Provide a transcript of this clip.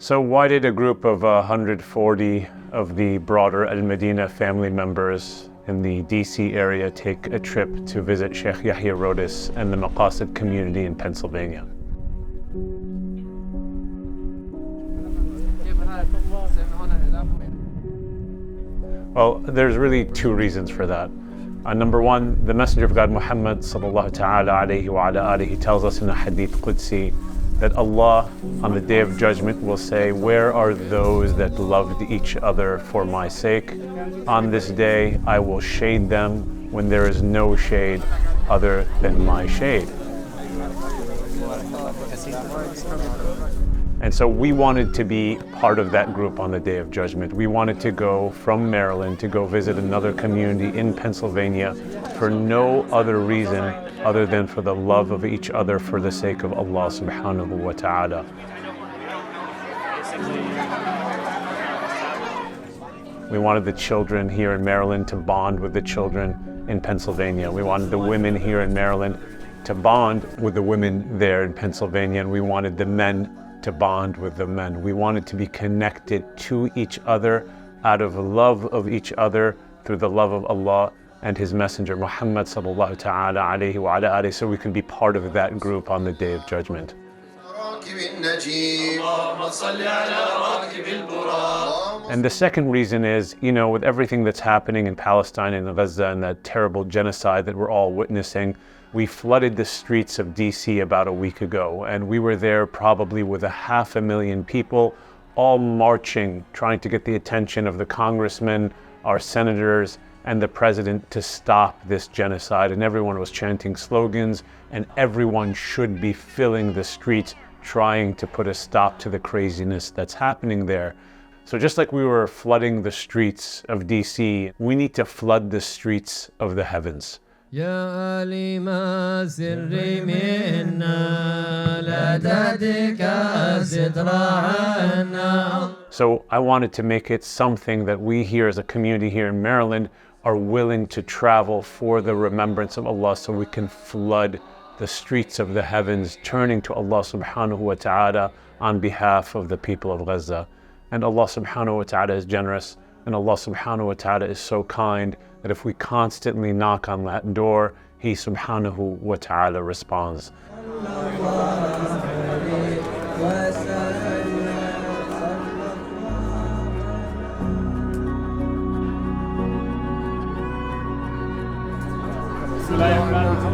So why did a group of 140 of the broader Al-Madina family members in the DC area take a trip to visit Sheikh Yahya Rhodus and the AlMaqasid community in Pennsylvania? Well, there's really two reasons for that. Number one, the Messenger of God Muhammad sallallahu ta'ala alayhi wa ala alihi tells us in a Hadith Qudsi that Allah on the Day of Judgment will say, "Where are those that loved each other for my sake? On this day I will shade them when there is no shade other than my shade." And so we wanted to be part of that group on the Day of Judgment. We wanted to go from Maryland to go visit another community in Pennsylvania for no other reason other than for the love of each other for the sake of Allah subhanahu wa ta'ala. We wanted the children here in Maryland to bond with the children in Pennsylvania. We wanted the women here in Maryland to bond with the women there in Pennsylvania, and we wanted the men to bond with the men. We wanted to be connected to each other out of love of each other through the love of Allah and His Messenger Muhammad sallallahu ta'ala alayhi wa ala alihi, so we can be part of that group on the Day of Judgment. And the second reason is, with everything that's happening in Palestine and Gaza and that terrible genocide that we're all witnessing, we flooded the streets of DC about a week ago, and we were there probably with 500,000 people, all marching, trying to get the attention of the congressmen, our senators, and the president to stop this genocide. And everyone was chanting slogans, and everyone should be filling the streets, trying to put a stop to the craziness that's happening there. So just like we were flooding the streets of DC, we need to flood the streets of the heavens. يا لما سري منا لا تهدك ستراعنا. So I wanted to make it something that we here as a community here in Maryland are willing to travel for the remembrance of Allah, so we can flood the streets of the heavens, turning to Allah subhanahu wa ta'ala on behalf of the people of Gaza. And Allah subhanahu wa ta'ala is generous, and Allah subhanahu wa ta'ala is so kind that if we constantly knock on that door, He subhanahu wa ta'ala responds. Bismillahirrahmanirrahim.